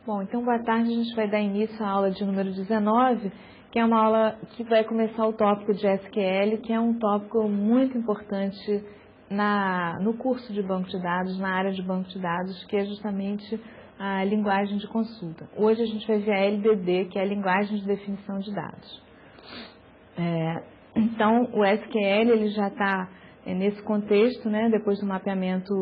Bom, então boa tarde, a gente vai dar início à aula de número 19, que é uma aula que vai começar o tópico de SQL, que é um tópico muito importante no curso de banco de dados, na área de banco de dados, que é justamente a linguagem de consulta. Hoje a gente vai ver a LDD, que é a linguagem de definição de dados. Então, o SQL ele já está nesse contexto, né, depois do mapeamento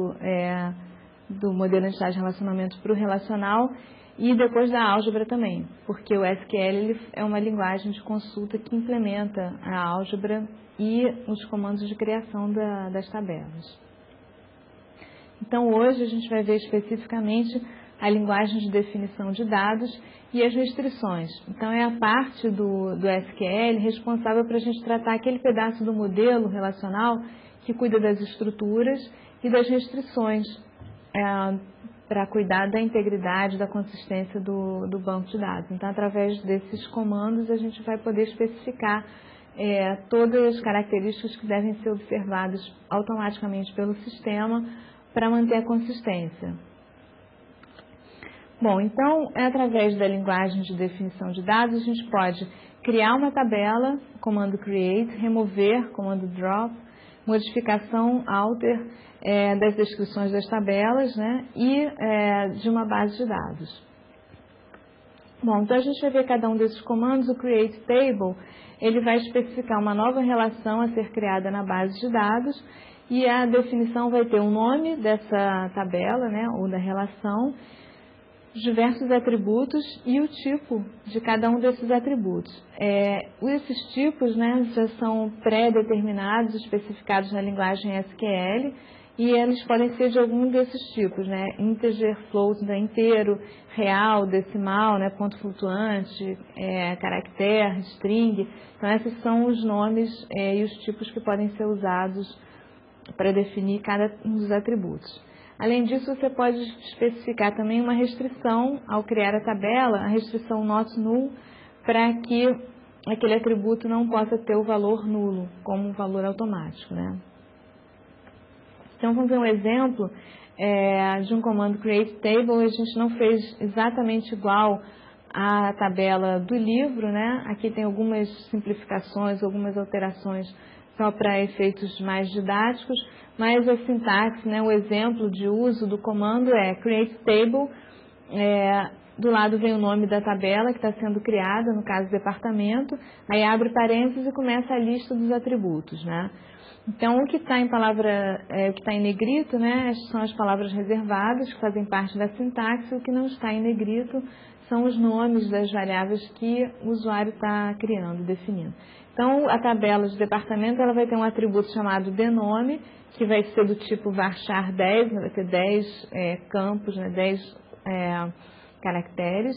do modelo de entidade de relacionamento para o relacional e depois da álgebra também, porque o SQL ele é uma linguagem de consulta que implementa a álgebra e os comandos de criação das tabelas. Então, hoje a gente vai ver especificamente a linguagem de definição de dados e as restrições. Então, é a parte do SQL responsável para a gente tratar aquele pedaço do modelo relacional que cuida das estruturas e das restrições para cuidar da integridade, da consistência do banco de dados. Então, através desses comandos, a gente vai poder especificar todas as características que devem ser observadas automaticamente pelo sistema para manter a consistência. Bom, então, através da linguagem de definição de dados, a gente pode criar uma tabela, comando create, remover, comando drop, modificação, alter, das descrições das tabelas, né, e de uma base de dados. Bom, então a gente vai ver cada um desses comandos. O create table, ele vai especificar uma nova relação a ser criada na base de dados e a definição vai ter o nome dessa tabela, né, ou da relação, diversos atributos e o tipo de cada um desses atributos. Esses tipos, né, já são pré-determinados, especificados na linguagem SQL, e eles podem ser de algum desses tipos, né, integer, float, né, inteiro, real, decimal, né, ponto flutuante, caractere, string. Então, esses são os nomes e os tipos que podem ser usados para definir cada um dos atributos. Além disso, você pode especificar também uma restrição ao criar a tabela, a restrição not null, para que aquele atributo não possa ter o valor nulo, como um valor automático, né? Então, vamos ver um exemplo de um comando create table. A gente não fez exatamente igual à tabela do livro, né? Aqui tem algumas simplificações, algumas alterações só para efeitos mais didáticos, mas a sintaxe, né, o exemplo de uso do comando é create table, do lado vem o nome da tabela que está sendo criada, no caso departamento, aí abre parênteses e começa a lista dos atributos, né? Então, o que está em o que está em negrito, né, são as palavras reservadas que fazem parte da sintaxe, o que não está em negrito são os nomes das variáveis que o usuário está criando, definindo. Então, a tabela de departamento ela vai ter um atributo chamado denome, que vai ser do tipo varchar 10, vai ter 10 campos, né, 10 caracteres,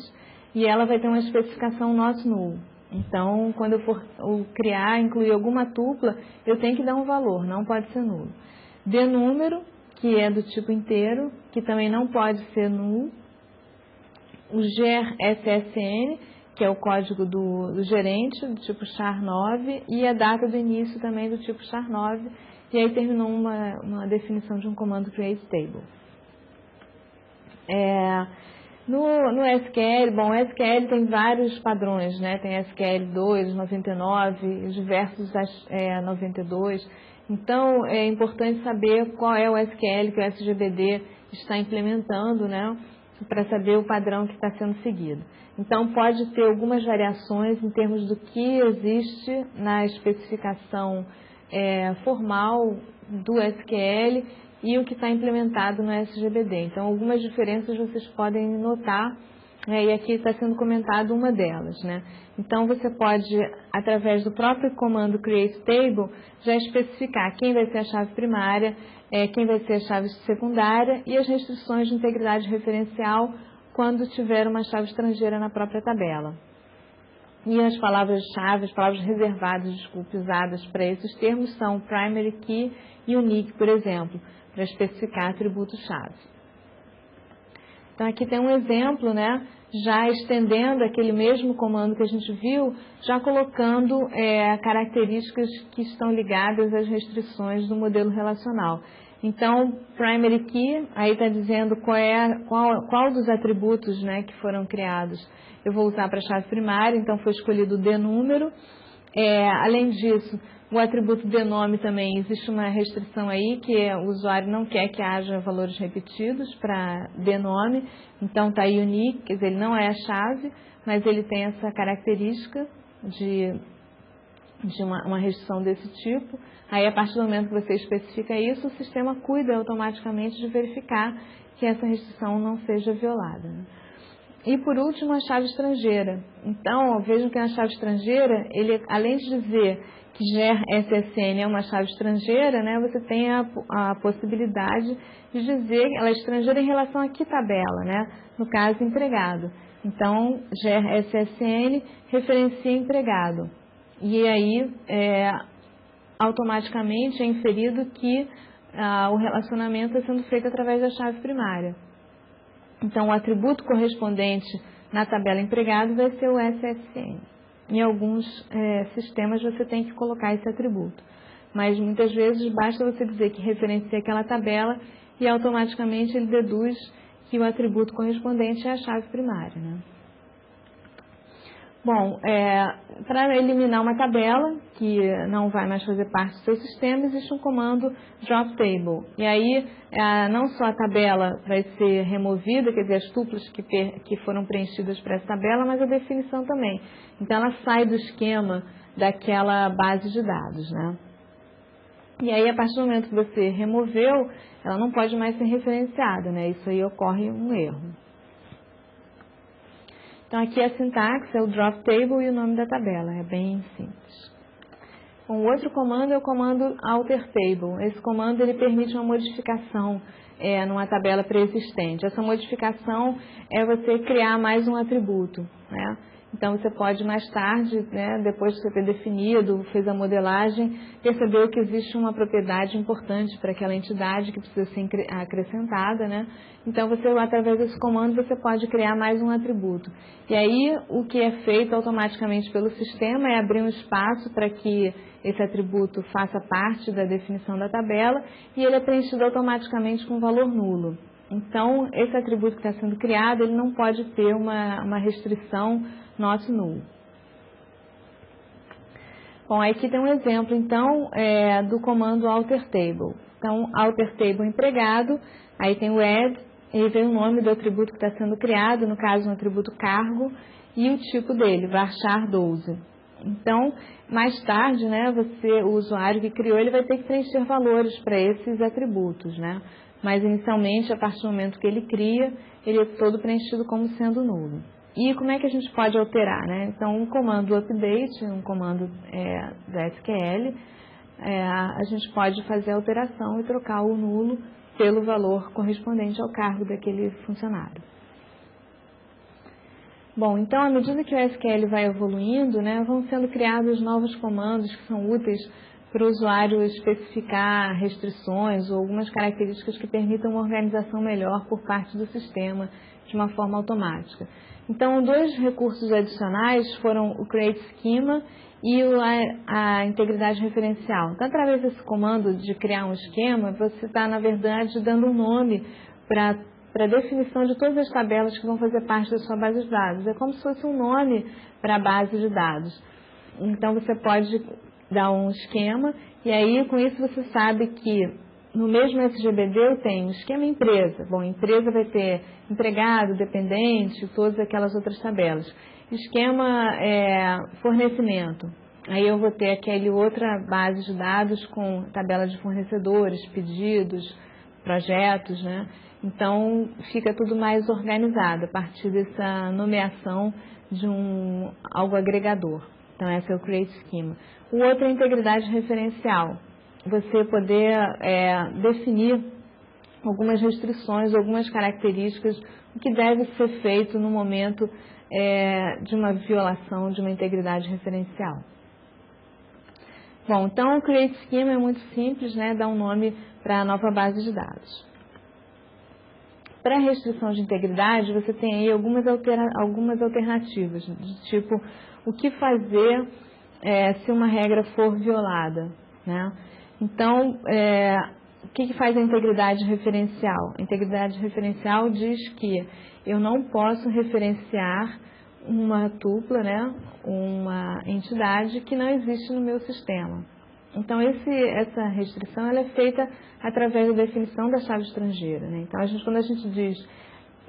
e ela vai ter uma especificação not null. Então, quando eu for criar, incluir alguma tupla, eu tenho que dar um valor, não pode ser nulo. Denúmero, que é do tipo inteiro, que também não pode ser null. O GERFSN, que é o código do gerente, do tipo char9, e a data do início também do tipo char9, e aí terminou uma definição de um comando create table. No SQL, bom, o SQL tem vários padrões, né? Tem SQL 2, 99, diversos 92. Então, é importante saber qual é o SQL que o SGBD está implementando, né? Para saber o padrão que está sendo seguido. Então, pode ter algumas variações em termos do que existe na especificação formal do SQL e o que está implementado no SGBD. Então, algumas diferenças vocês podem notar, né, e aqui está sendo comentado uma delas, né? Então, você pode, através do próprio comando create table, já especificar quem vai ser a chave primária, quem vai ser a chave secundária e as restrições de integridade referencial quando tiver uma chave estrangeira na própria tabela. E as palavras-chave, as palavras reservadas, usadas para esses termos são primary key e unique, por exemplo, para especificar atributos-chave. Então, aqui tem um exemplo, né, já estendendo aquele mesmo comando que a gente viu, já colocando características que estão ligadas às restrições do modelo relacional. Então, primary key, aí está dizendo qual dos atributos, né, que foram criados eu vou usar para a chave primária, então foi escolhido o dnúmero. Além disso, o atributo dnome também, existe uma restrição aí, que o usuário não quer que haja valores repetidos para dnome, então está unique, quer dizer, ele não é a chave, mas ele tem essa característica de uma restrição desse tipo. Aí, a partir do momento que você especifica isso, o sistema cuida automaticamente de verificar que essa restrição não seja violada, né? E, por último, a chave estrangeira. Então, vejam que na chave estrangeira, ele, além de dizer que ger SSN é uma chave estrangeira, né, você tem a possibilidade de dizer que ela é estrangeira em relação a que tabela, né, no caso, empregado. Então, ger SSN referencia empregado. E aí, automaticamente é inferido que o relacionamento está sendo feito através da chave primária. Então, o atributo correspondente na tabela empregado vai ser o SSN. Em alguns sistemas você tem que colocar esse atributo, mas muitas vezes basta você dizer que referencia aquela tabela e automaticamente ele deduz que o atributo correspondente é a chave primária, né? Bom, para eliminar uma tabela que não vai mais fazer parte do seu sistema, existe um comando drop table. E aí, não só a tabela vai ser removida, quer dizer, as tuplas que foram preenchidas para essa tabela, mas a definição também. Então, ela sai do esquema daquela base de dados, né? E aí, a partir do momento que você removeu, ela não pode mais ser referenciada, né? Isso aí ocorre um erro. Então, aqui a sintaxe é o drop table e o nome da tabela, é bem simples. O outro comando é o comando alter table. Esse comando ele permite uma modificação numa tabela pré-existente. Essa modificação é você criar mais um atributo, né? Então, você pode mais tarde, né, depois de você ter definido, fez a modelagem, percebeu que existe uma propriedade importante para aquela entidade que precisa ser acrescentada, né? Então, através desse comando, você pode criar mais um atributo. E aí, o que é feito automaticamente pelo sistema é abrir um espaço para que esse atributo faça parte da definição da tabela e ele é preenchido automaticamente com valor nulo. Então, esse atributo que está sendo criado, ele não pode ter uma restrição not null. Bom, aqui tem um exemplo, então, do comando alter table. Então, alter table empregado, aí tem o add, e vem o nome do atributo que está sendo criado, no caso, um atributo cargo, e o tipo dele, varchar 12. Então, mais tarde, né, o usuário que criou, ele vai ter que preencher valores para esses atributos, né? Mas, inicialmente, a partir do momento que ele cria, ele é todo preenchido como sendo nulo. E como é que a gente pode alterar, né? Então, um comando update, um comando da SQL, a gente pode fazer a alteração e trocar o nulo pelo valor correspondente ao cargo daquele funcionário. Bom, então, à medida que o SQL vai evoluindo, né, vão sendo criados novos comandos que são úteis para o usuário especificar restrições ou algumas características que permitam uma organização melhor por parte do sistema de uma forma automática. Então, 2 recursos adicionais foram o create schema e a integridade referencial. Então, através desse comando de criar um esquema, você está, na verdade, dando um nome para a definição de todas as tabelas que vão fazer parte da sua base de dados. É como se fosse um nome para a base de dados. Então, você pode dar um esquema e aí, com isso, você sabe que no mesmo SGBD eu tenho esquema empresa. Bom, empresa vai ter empregado, dependente, todas aquelas outras tabelas. Esquema fornecimento. Aí eu vou ter aquela outra base de dados com tabela de fornecedores, pedidos, projetos, né? Então, fica tudo mais organizado a partir dessa nomeação de algo agregador. Então, esse é o Create Schema. O outro é a integridade referencial. Você poder definir algumas restrições, algumas características, o que deve ser feito no momento de uma violação de uma integridade referencial. Bom, então o Create Schema é muito simples, né? Dá um nome para a nova base de dados. Para a restrição de integridade, você tem aí algumas alternativas, de tipo, o que fazer se uma regra for violada, né? Então, o que faz a integridade referencial? A integridade referencial diz que eu não posso referenciar uma tupla, né, uma entidade que não existe no meu sistema. Então, essa restrição ela é feita através da definição da chave estrangeira, né? Então, quando a gente diz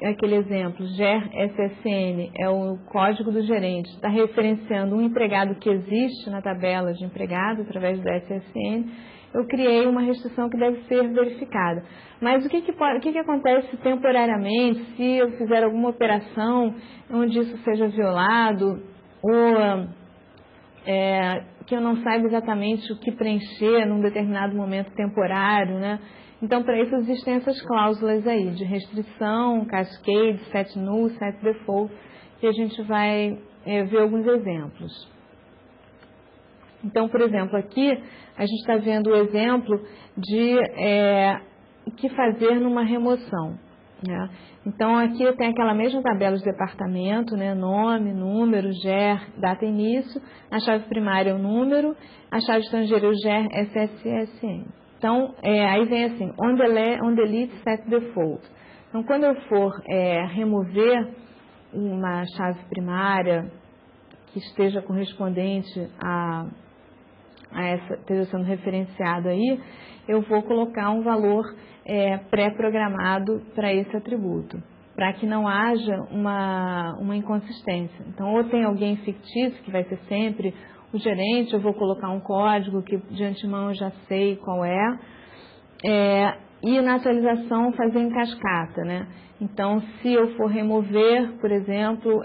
aquele exemplo, GER SSN é o código do gerente, está referenciando um empregado que existe na tabela de empregado através do SSN, eu criei uma restrição que deve ser verificada. Mas o que acontece temporariamente se eu fizer alguma operação onde isso seja violado ou que eu não saiba exatamente o que preencher num determinado momento temporário, né? Então, para isso existem essas cláusulas aí de restrição, cascade, set null, set default, que a gente vai ver alguns exemplos. Então, por exemplo, aqui a gente está vendo o exemplo de o que fazer numa remoção, né? Então, aqui eu tenho aquela mesma tabela de departamento, né? Nome, número, GER, data e início, a chave primária é o número, a chave estrangeira é o GER SSN. Então, aí vem assim, on delete set default. Então, quando eu for remover uma chave primária que esteja correspondente a essa, esteja sendo referenciado aí, eu vou colocar um valor pré-programado para esse atributo, para que não haja uma inconsistência. Então, ou tem alguém fictício, que vai ser sempre o gerente, eu vou colocar um código que de antemão eu já sei qual e na atualização fazer em cascata, né? Então, se eu for remover, por exemplo,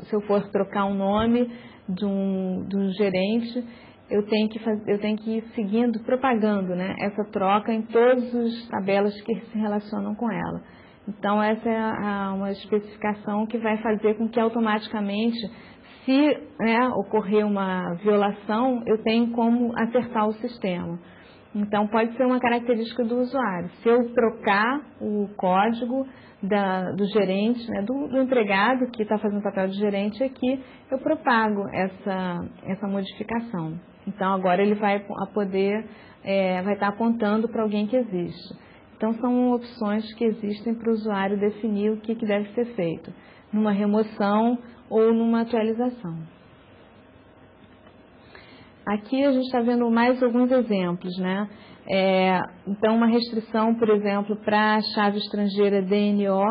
se eu for trocar um nome de um gerente, eu tenho que ir seguindo, propagando, né, essa troca em todas as tabelas que se relacionam com ela. Então, essa é uma especificação que vai fazer com que automaticamente, se ocorrer uma violação, eu tenho como acertar o sistema. Então, pode ser uma característica do usuário. Se eu trocar o código do gerente, né, do empregado que está fazendo o papel de gerente aqui, eu propago essa modificação. Então, agora ele vai estar apontando para alguém que existe. Então, são opções que existem para o usuário definir o que deve ser feito, numa remoção ou numa atualização. Aqui a gente está vendo mais alguns exemplos, né? Então, uma restrição, por exemplo, para a chave estrangeira DNO,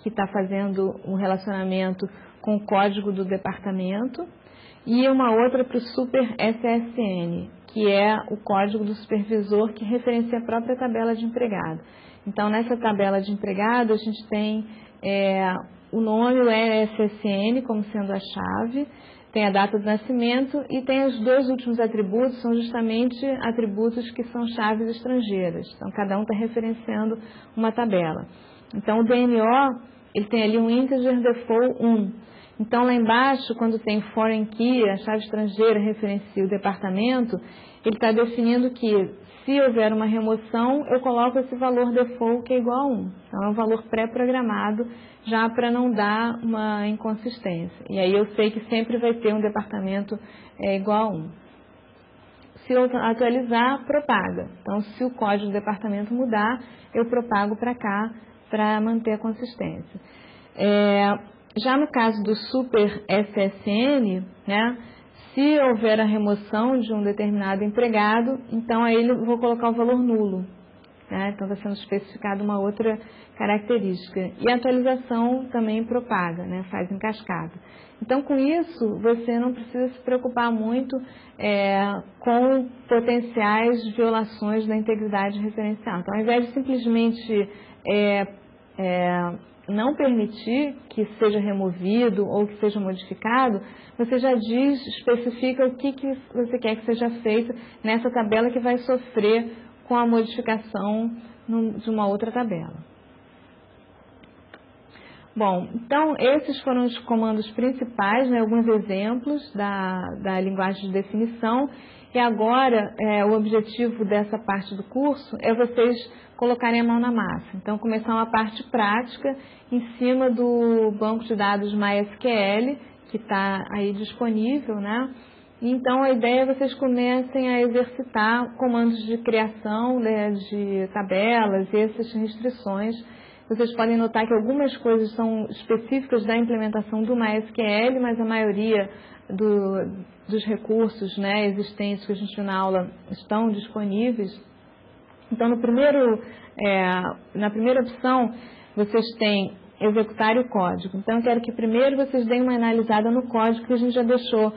que está fazendo um relacionamento com o código do departamento, e uma outra para o Super SSN, que é o código do supervisor que referencia a própria tabela de empregado. Então, nessa tabela de empregado, a gente tem o nome, o SSN, como sendo a chave, tem a data de nascimento e tem os dois últimos atributos, são justamente atributos que são chaves estrangeiras. Então, cada um está referenciando uma tabela. Então, o DNO, ele tem ali um integer default 1. Então, lá embaixo, quando tem foreign key, a chave estrangeira referencia o departamento, ele está definindo que, se houver uma remoção, eu coloco esse valor default que é igual a 1. Então, é um valor pré-programado, já para não dar uma inconsistência. E aí eu sei que sempre vai ter um departamento igual a 1. Se eu atualizar, propaga. Então, se o código do departamento mudar, eu propago para cá para manter a consistência. Já no caso do Super SSN, né, se houver a remoção de um determinado empregado, então aí eu vou colocar o valor nulo. Né? Então, está sendo especificada uma outra característica. E a atualização também propaga, né? Faz em cascata. Então, com isso, você não precisa se preocupar muito com potenciais violações da integridade referencial. Então, ao invés de simplesmente não permitir que seja removido ou que seja modificado, você já especifica o que você quer que seja feito nessa tabela que vai sofrer com a modificação de uma outra tabela. Bom, então esses foram os comandos principais, né, alguns exemplos da linguagem de definição. E agora, o objetivo dessa parte do curso é vocês colocarem a mão na massa. Então, começar uma parte prática em cima do banco de dados MySQL, que está aí disponível, né? Então, a ideia é que vocês comecem a exercitar comandos de criação, né, de tabelas e essas restrições. Vocês podem notar que algumas coisas são específicas da implementação do MySQL, mas a maioria dos recursos, né, existentes que a gente viu na aula estão disponíveis. Então, na primeira opção, vocês têm executar o código. Então, eu quero que primeiro vocês deem uma analisada no código que a gente já deixou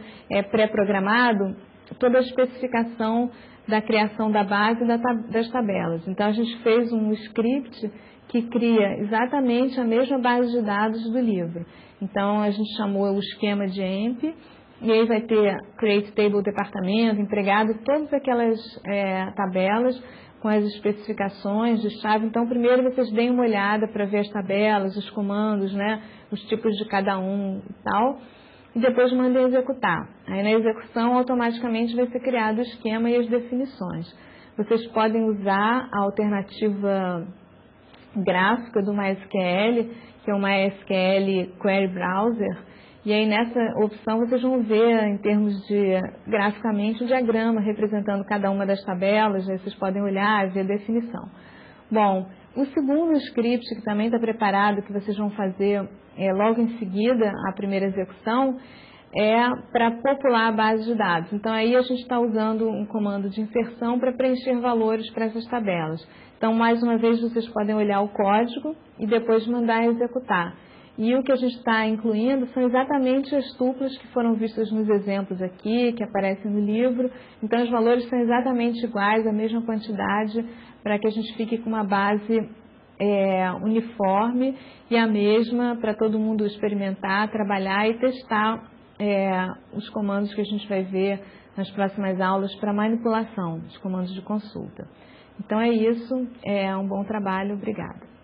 pré-programado, toda a especificação da criação da base e das tabelas. Então, a gente fez um script que cria exatamente a mesma base de dados do livro. Então, a gente chamou o esquema de EMP, e aí vai ter Create Table Departamento, empregado, todas aquelas tabelas com as especificações de chave. Então, primeiro vocês deem uma olhada para ver as tabelas, os comandos, né, os tipos de cada um e tal, e depois mandem executar. Aí, na execução, automaticamente vai ser criado o esquema e as definições. Vocês podem usar a alternativa gráfica do MySQL, que é o MySQL Query Browser, e aí nessa opção vocês vão ver, em termos de, graficamente, o diagrama representando cada uma das tabelas, aí vocês podem olhar e ver a definição. Bom, o segundo script, que também está preparado, que vocês vão fazer logo em seguida, a primeira execução, é para popular a base de dados. Então, aí a gente está usando um comando de inserção para preencher valores para essas tabelas. Então, mais uma vez, vocês podem olhar o código e depois mandar executar. E o que a gente está incluindo são exatamente as tuplas que foram vistas nos exemplos aqui, que aparecem no livro. Então, os valores são exatamente iguais, a mesma quantidade, para que a gente fique com uma base uniforme e a mesma para todo mundo experimentar, trabalhar e testar os comandos que a gente vai ver nas próximas aulas para manipulação, os comandos de consulta. Então, é isso. Um bom trabalho. Obrigada.